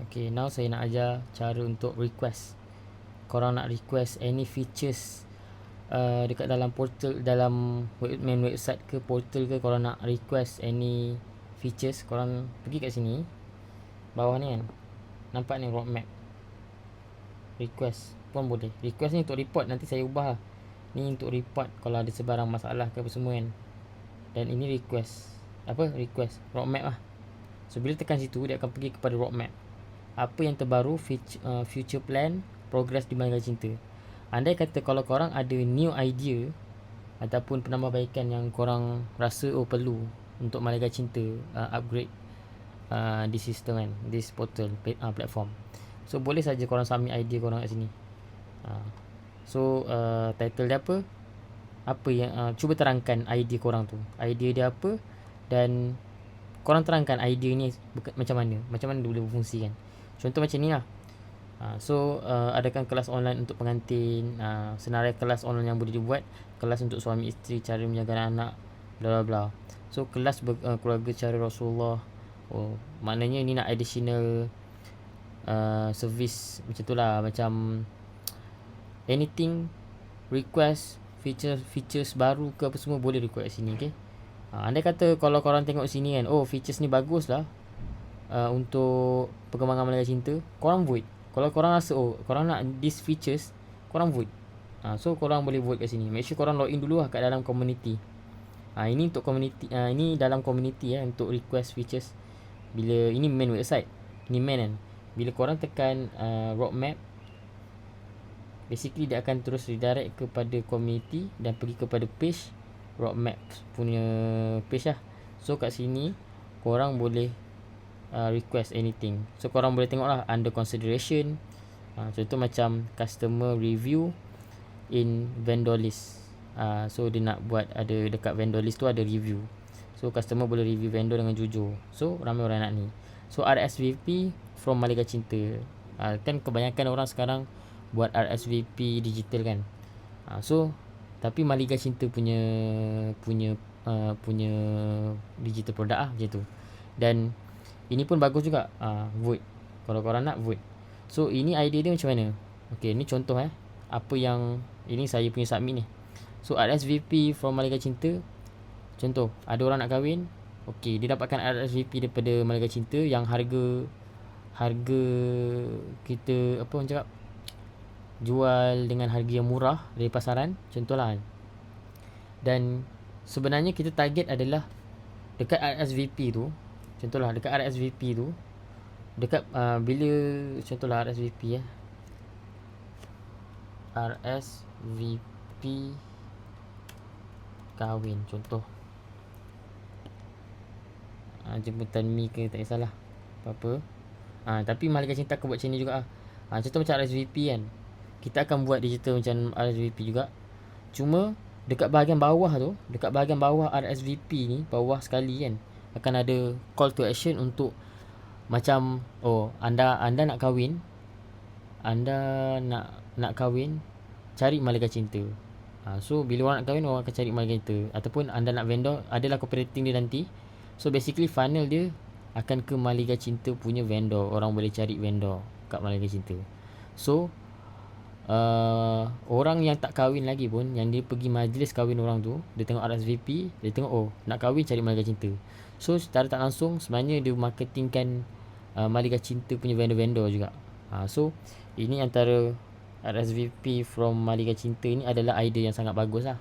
Okay, now saya nak ajar cara untuk request. Korang nak request any features dekat dalam portal, dalam main website ke portal ke, korang nak request any features, korang pergi kat sini bawah ni kan, nampak ni roadmap, request pun boleh. Request ni untuk report, nanti saya ubah lah. Ni untuk report kalau ada sebarang masalah ke apa semua kan. Dan ini request, request roadmap lah. So bila tekan situ, dia akan pergi kepada roadmap. Apa yang terbaru, future plan, progress di Malaikat Cinta. Andai kata kalau korang ada new idea ataupun penambahbaikan yang korang rasa perlu untuk Malaikat Cinta upgrade di sistem kan, this portal platform. So boleh saja korang submit idea korang kat sini. So title dia apa? Apa yang cuba terangkan idea korang tu. Idea dia apa, dan korang terangkan idea ni macam mana dia boleh berfungsi kan. Contoh macam ni lah. Adakan kelas online untuk pengantin, senarai kelas online yang boleh dibuat, kelas untuk suami isteri, cara menjaga anak, bla bla bla. So kelas keluarga cara Rasulullah. Maknanya ni nak additional service macam tu lah. Macam anything request features baru ke apa semua, boleh request kat sini. Okay, andai kata kalau korang tengok sini kan, features ni bagus lah untuk perkembangan Malaikat Cinta, korang vote. Kalau korang rasa korang nak these features, korang vote. So korang boleh vote kat sini. Make sure korang log in dulu lah kat dalam community. Ini untuk community, ini dalam community untuk request features. Bila ini main website, ini main kan. Bila korang tekan roadmap, basically dia akan terus redirect kepada community dan pergi kepada page roadmap punya page lah. So kat sini korang boleh request anything. So korang boleh tengok lah under consideration. Contoh macam customer review in vendor list. So dia nak buat, ada dekat vendor list tu ada review. So customer boleh review vendor dengan jujur. So ramai orang nak ni. So RSVP from Malaikat Cinta. Kan kebanyakan orang sekarang buat RSVP digital kan. So tapi Malaikat Cinta punya digital product macam tu. Dan ini pun bagus juga. Vote. Kalau korang nak vote. So ini idea dia macam mana. Okay, ni contoh apa yang ini saya punya submit ni. So RSVP from Malaikat Cinta. Contoh, ada orang nak kahwin. Okay, dia dapatkan RSVP daripada Malaikat Cinta yang harga kita apa orang cakap, jual dengan harga yang murah dari pasaran, contohlah. Dan sebenarnya kita target adalah dekat RSVP tu. Contohlah dekat RSVP tu, dekat bila contohlah RSVP RSVP kahwin contoh, jemputan mi ke, tak kisahlah apa-apa. Tapi Malaikat Cinta akan buat macam ni juga. Contoh macam RSVP kan, kita akan buat digital macam RSVP juga. Cuma dekat bahagian bawah tu, dekat bahagian bawah RSVP ni, bawah sekali kan, akan ada call to action untuk macam anda nak kahwin, cari Malaikat Cinta. So bila orang nak kahwin, orang akan cari Malaikat Cinta. Ataupun anda nak vendor, adalah copywriting dia nanti. So basically funnel dia akan ke Malaikat Cinta punya vendor. Orang boleh cari vendor kat Malaikat Cinta. So orang yang tak kahwin lagi pun, yang dia pergi majlis kahwin orang tu, dia tengok RSVP, dia tengok nak kahwin cari Malaikat Cinta. So secara tak langsung sebenarnya dia marketingkan Malaikat Cinta punya vendor-vendor juga. So ini antara RSVP from Malaikat Cinta ni adalah idea yang sangat bagus lah.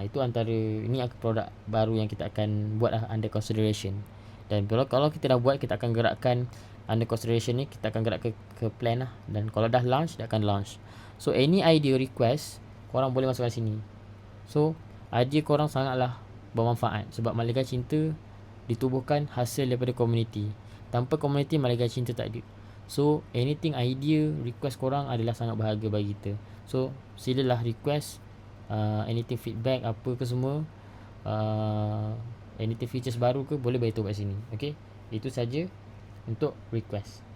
Itu antara, ini produk baru yang kita akan buat lah under consideration. Dan kalau kita dah buat, kita akan gerakkan under consideration ni, kita akan gerak ke plan lah. Dan kalau dah launch, dia akan launch. So any idea request, korang boleh masuk kat sini. So idea korang sangatlah bermanfaat, sebab Malaikat Cinta ditubuhkan hasil daripada community. Tanpa community, Malaikat Cinta tak ada. So anything idea request korang adalah sangat berharga bagi kita. So silalah request anything feedback apa ke semua, anything features baru ke, boleh beritahu kat sini. Okay, itu saja untuk request.